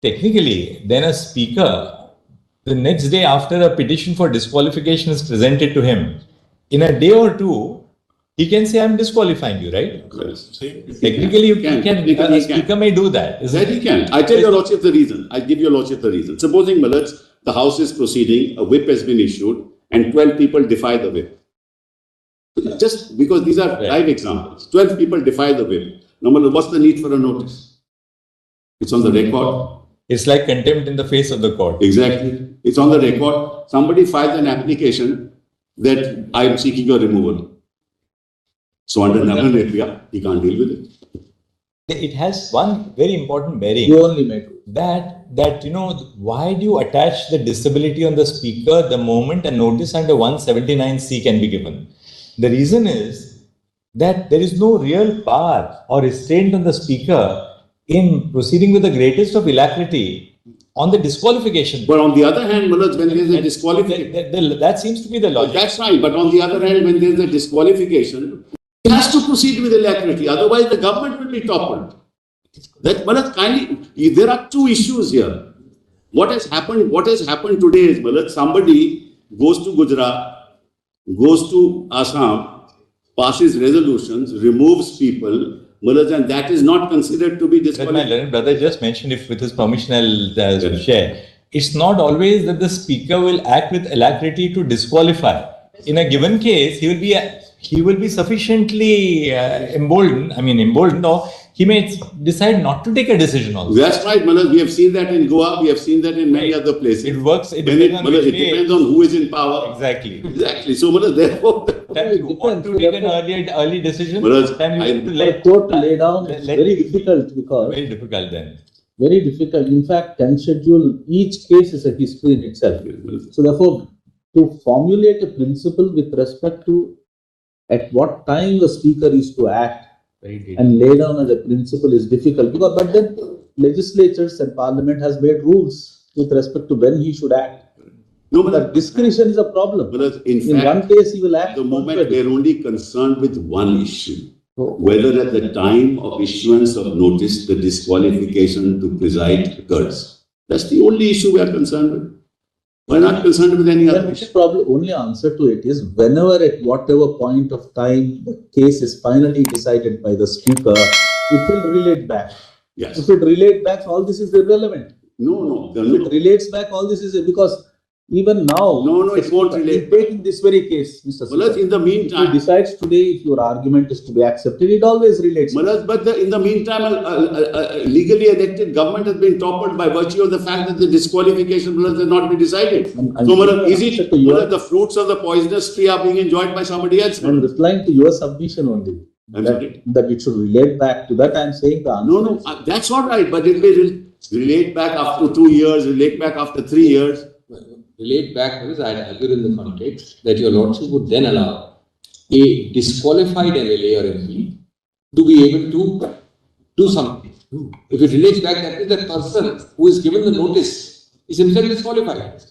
technically, then a speaker, the next day after a petition for disqualification is presented to him, in a day or two, he can say, I'm disqualifying you, right? Yes. Technically, a speaker may do that. That he can. I tell your Lordship the reason. I give your Lordship the reason. Supposing, my lords, the House is proceeding, a whip has been issued, and 12 people defy the whip. Just because these are live examples. 12 people defy the whip. No matter what's the need for a notice? It's on the record. It's like contempt in the face of the court. Exactly. It's on the record. Somebody files an application that I am seeking your removal. So under Navran, he can't deal with it. It has one very important bearing. You only made that you know, why do you attach the disability on the speaker the moment a notice under 179C can be given? The reason is that there is no real power or restraint on the speaker in proceeding with the greatest of alacrity on the disqualification. But on the other hand, Manoj, when there is a disqualification... That seems to be the logic. That's right. But on the other hand, when there is a disqualification, it has to proceed with alacrity. Otherwise, the government will be toppled. There are two issues here. What has happened today is, Manoj, somebody goes to Gujarat, goes to Assam, passes resolutions, removes people, and that is not considered to be disqualified. My learned brother just mentioned, if with his permission I'll share. It's not always that the speaker will act with alacrity to disqualify. In a given case, he will be sufficiently emboldened, or he may decide not to take a decision also. That's right, Manoj. We have seen that in Goa. We have seen that in many other places. It works. It depends on who is in power. Exactly. So, Manoj, therefore... You want to take an early decision? The court to lay down is very difficult because... Very difficult then. Very difficult. In fact, 10 schedule, each case is a history in itself. So therefore, to formulate a principle with respect to at what time the speaker is to act and lay down as a principle is difficult. But then legislatures and parliament has made rules with respect to when he should act. No, but discretion is a problem. In fact, one case he will act. At the moment, they are only concerned with one issue. Whether at the time of issuance of notice, the disqualification to preside occurs. That's the only issue we are concerned with. We're not concerned with any other issue. Probably only answer to it is whenever at whatever point of time the case is finally decided by the speaker, it will relate back. Yes. If it relates back, all this is irrelevant. No. If it relates back, all this is because even now, it won't relate. Taking this very case, Mr. Malaj, in the meantime, if he decides today if your argument is to be accepted, it always relates. Malaj, but in the meantime, a legally elected government has been toppled by virtue of the fact that the disqualification has not been decided. So, Malaj, the fruits of the poisonous tree are being enjoyed by somebody else. I'm replying to your submission only. That it should relate back to that. I'm saying the answer. No, that's all right, but it may relate back after 2 years, relate back after 3 years. Relate back because I agree in the context that your Lordship would then allow a disqualified MLA or MP to be able to do something. If it relates back, that is that person who is given the notice is himself disqualified.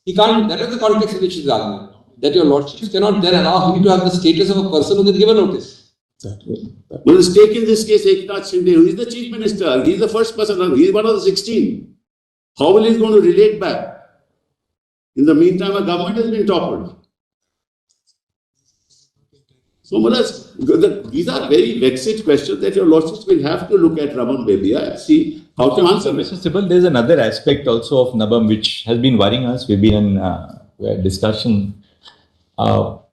He can't, that is the context in which his argument. That your Lordship cannot then allow him to have the status of a person who is given notice. Well, let's take in this case Eknath Shinde, who is the Chief Minister. He is the first person, he is one of the 16. How will he going to relate back? In the meantime, a government has been toppled. So, Maharaj, these are very vexed questions that your Lordships will have to look at Raman Bebia and see how to answer. Mr. Sibal, there is another aspect also of Nabam which has been worrying us. We've been in discussion,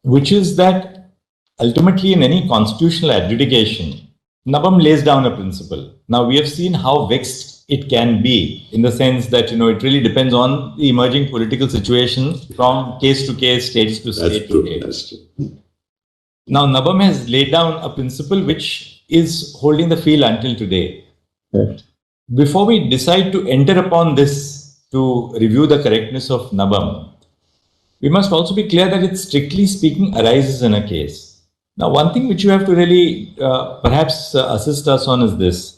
which is that ultimately in any constitutional adjudication, Nabam lays down a principle. Now, we have seen how vexed it can be in the sense that, it really depends on the emerging political situation from case to case, stage to stage. That's true. Now, Nabam has laid down a principle which is holding the field until today. Right. Before we decide to enter upon this to review the correctness of Nabam, we must also be clear that it, strictly speaking, arises in a case. Now, one thing which you have to really perhaps assist us on is this.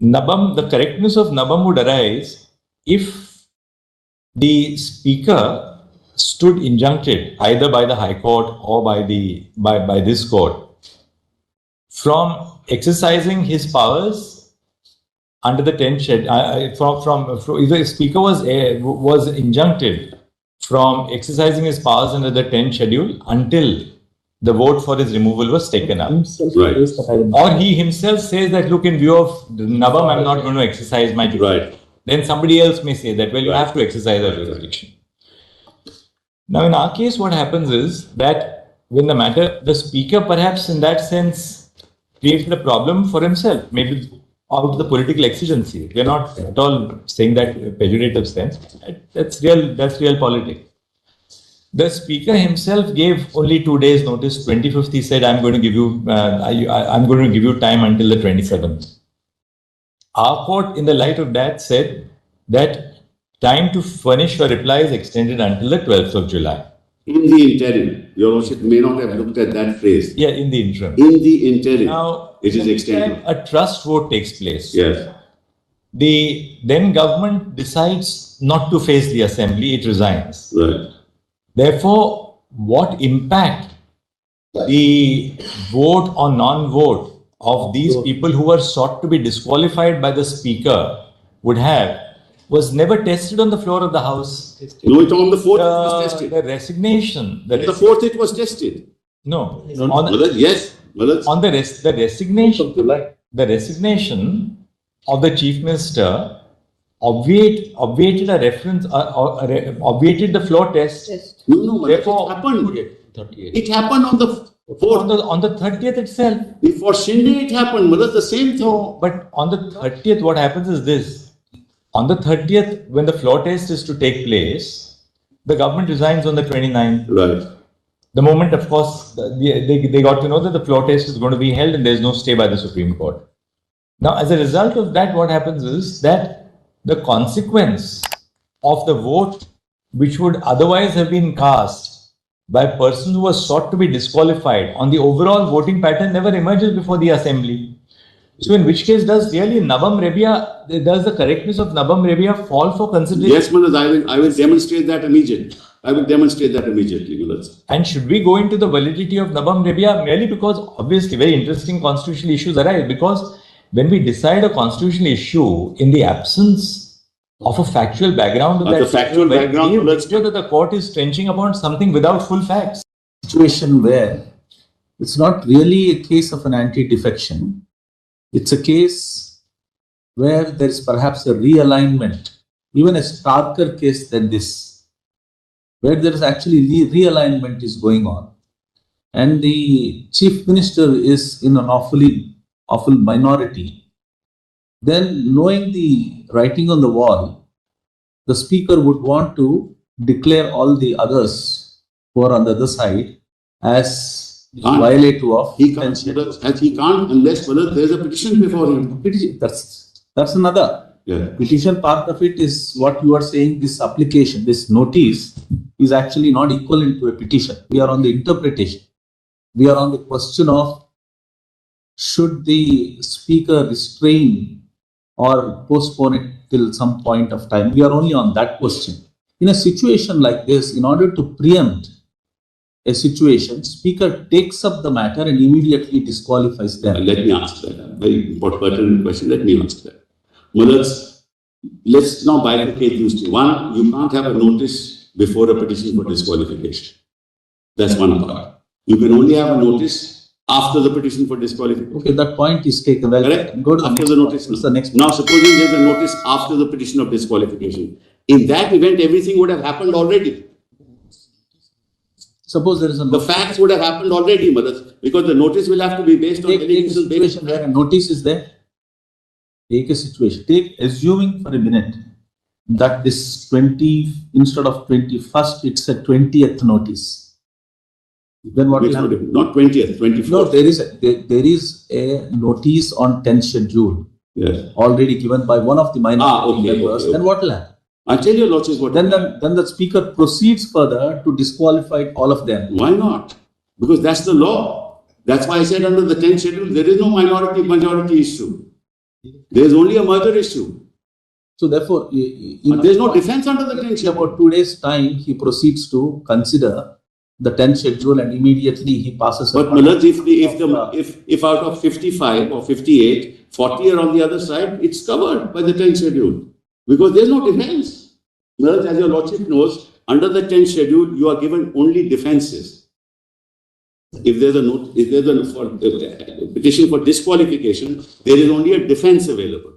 Nabam, the correctness of Nabam would arise if the speaker stood injuncted either by the High Court or by this court from exercising his powers under the 10th schedule, from the speaker was injuncted from exercising his powers under the 10th schedule until the vote for his removal was taken up. Right. Or he himself says that, look, in view of Nabam, I'm not going to exercise my jurisdiction. Right. Then somebody else may say that, well, you have to exercise our jurisdiction. Now, in our case, what happens is that when the speaker perhaps in that sense created a problem for himself, maybe out of the political exigency. We are not at all saying that in a pejorative sense. That's real politics. The speaker himself gave only 2 days notice. 25th, he said, I'm going to give you time until the 27th. Our court, in the light of that, said that time to furnish your reply is extended until the 12th of July. In the interim, Your Lordship may not have looked at that phrase. Yeah, in the interim. In the interim, Now, it is extended. A trust vote takes place. Yes. The then government decides not to face the assembly, it resigns. Right. Therefore, what impact the vote or non-vote of these people who were sought to be disqualified by the speaker would have was never tested on the floor of the House. No, it on the 4th it was tested. The resignation. On the 4th it was tested. No. Yes. On the resignation of the Chief Minister obviated a reference, obviated the floor test. No, Therefore, it happened. It happened on the 4th. On the 30th itself. For Shinde it happened, the same thing. No, but on the 30th, what happens is this. On the 30th, when the floor test is to take place, the government resigns on the 29th. Right. The moment, of course, they got to know that the floor test is going to be held and there is no stay by the Supreme Court. Now, as a result of that, what happens is that the consequence of the vote, which would otherwise have been cast by a person who was sought to be disqualified on the overall voting pattern, never emerges before the assembly. So, in which case, does the correctness of Nabam Rebia fall for consideration? Yes, Manoj, I will demonstrate that immediately. And should we go into the validity of Nabam Rebia merely because obviously very interesting constitutional issues arise? Because when we decide a constitutional issue in the absence of a factual background, that the court is trenching upon something without full facts. Situation where it's not really a case of an anti-defection. It's a case where there is perhaps a realignment, even a starker case than this, where there is actually realignment is going on. And the Chief Minister is in an awful minority. Then, knowing the writing on the wall, the Speaker would want to declare all the others who are on the other side as violative of. He can't unless there is a petition before him. That's another. Yeah. Petition part of it is what you are saying. This application, this notice is actually not equivalent to a petition. We are on the interpretation. We are on the question of should the Speaker restrain or postpone it till some point of time. We are only on that question. In a situation like this, in order to preempt a situation, Speaker takes up the matter and immediately disqualifies them. Let me answer that. Very important question. Let me answer that. Mullahs, let's now bifurcate these two. One, you can't have a notice before a petition for disqualification. That's one part. You can only have a notice after the petition for disqualification. Okay, that point is taken. Well, correct? Go to after the notice. The next now, supposing there's a notice after the petition of disqualification. In that event, everything would have happened already. Suppose there is the facts would have happened already, because the notice will have to be based on allegations. Take a situation where a notice is there. Take a situation. Assuming for a minute that this 20, instead of 21st, it's a 20th notice. Then what will happen? Not 20th, 24th. No, there is a notice on 10th schedule. Yes. Already given by one of the minority members. Then what will happen? I tell you, Lordship, what then the Speaker proceeds further to disqualify all of them. Why not? Because that's the law. That's why I said under the 10th schedule, there is no majority issue. There is only a merger issue. So therefore, there is no defense under the 10th schedule. In about 2 days' time, he proceeds to consider the 10th schedule and immediately he passes. But Malaj, if out of 55 or 58, 40 are on the other side, it's covered by the 10th schedule. Because there's no defense. Malaj, as your Lordship knows, under the 10th schedule, you are given only defenses. If there's a petition for disqualification, there is only a defense available.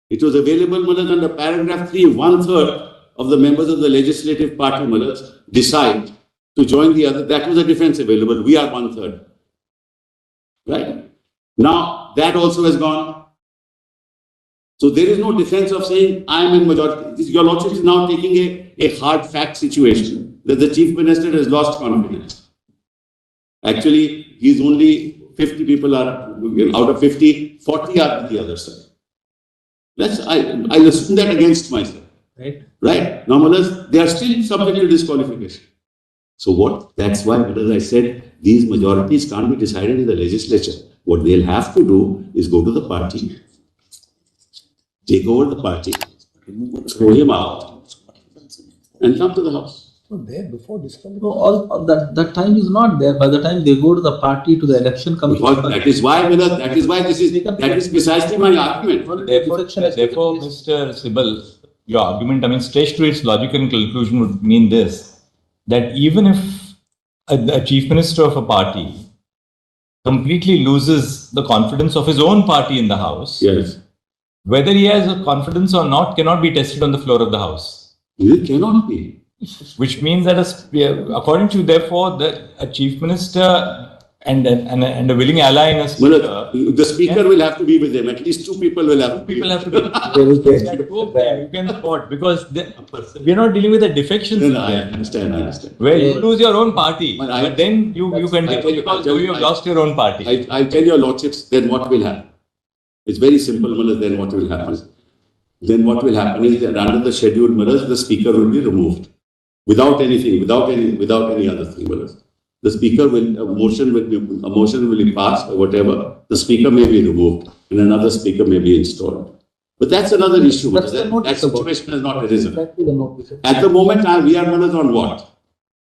It was available, Malaj, under paragraph 3, 1/3 of the members of the legislative party, Malaj, decide to join the other. That was a defense available. We are 1/3. Right? Now, that also has gone. So there is no defense of saying, I am in majority. Your Lordship is now taking a hard fact situation that the Chief Minister has lost confidence. Actually, he's only 50 people are, out of 50, 40 are on the other side. I'll assume that against myself. Right? Now, they are still subject to disqualification. So what? That's why, as I said, these majorities can't be decided in the legislature. What they'll have to do is go to the party, take over the party, throw him out, and come to the house. There before disqualification. That time is not there. By the time they go to the party, to the election commission. That is why that is precisely my argument. Therefore, Mr. Sibal, your argument, I mean, stretched to its logical conclusion would mean this, that even if a chief minister of a party completely loses the confidence of his own party in the house, yes, whether he has a confidence or not cannot be tested on the floor of the house. It cannot be. Which means that, according to you, therefore, a chief minister and a willing ally in a speaker, the speaker will have to be with him. At least 2 people will have to be. People have to be. You can support, because we are not dealing with a defection. No, I understand. Where you lose your own party, but then you continue because you have lost your own party. I tell your Lordships, then what will happen? It's very simple, Malaj. Then what will happen? Then what will happen is that under the scheduled, Malaj, the speaker will be removed. Without anything, without any other thing. The speaker a motion will be passed or whatever. The speaker may be removed and another speaker may be installed. But that's another issue. That situation has not arisen. At the moment, we are on what?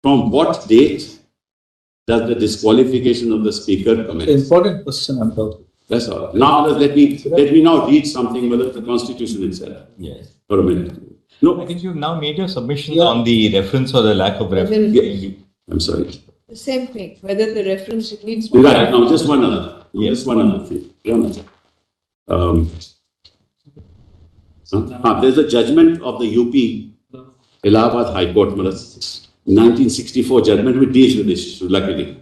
From what date does the disqualification of the speaker commence? Important question, I'm talking. That's all. Now let me now read something about the Constitution itself. Yes. For a minute. No, I think you've now made your submissions on the reference or the lack of reference. Yeah. I'm sorry. The same thing, whether the reference needs. Right, now just one other. Yes. Just one other thing. There's a judgment of the UP Allahabad High Court, 1964 judgment which deals with this issue, luckily.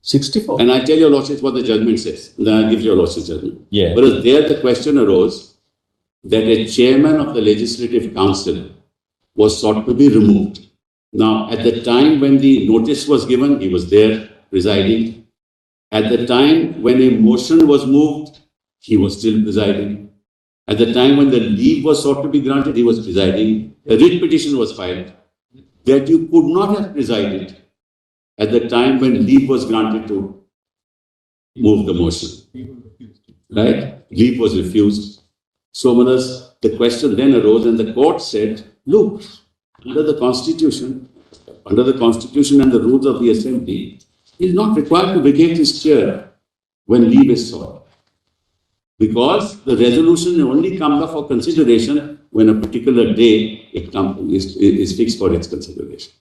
64. And I tell your Lordship what the judgment says. Then I give your Lordship judgment. Yeah. Whereas there the question arose that a chairman of the Legislative Council was sought to be removed. Now, at the time when the notice was given, he was there presiding. At the time when a motion was moved, he was still presiding. At the time when the leave was sought to be granted, he was presiding. A writ petition was filed that you could not have presided at the time when leave was granted to move the motion. Right? Leave was refused. So, the question then arose and the court said, look, under the Constitution and the rules of the Assembly, he is not required to vacate his chair when leave is sought. Because the resolution only comes up for consideration when a particular day is fixed for its consideration.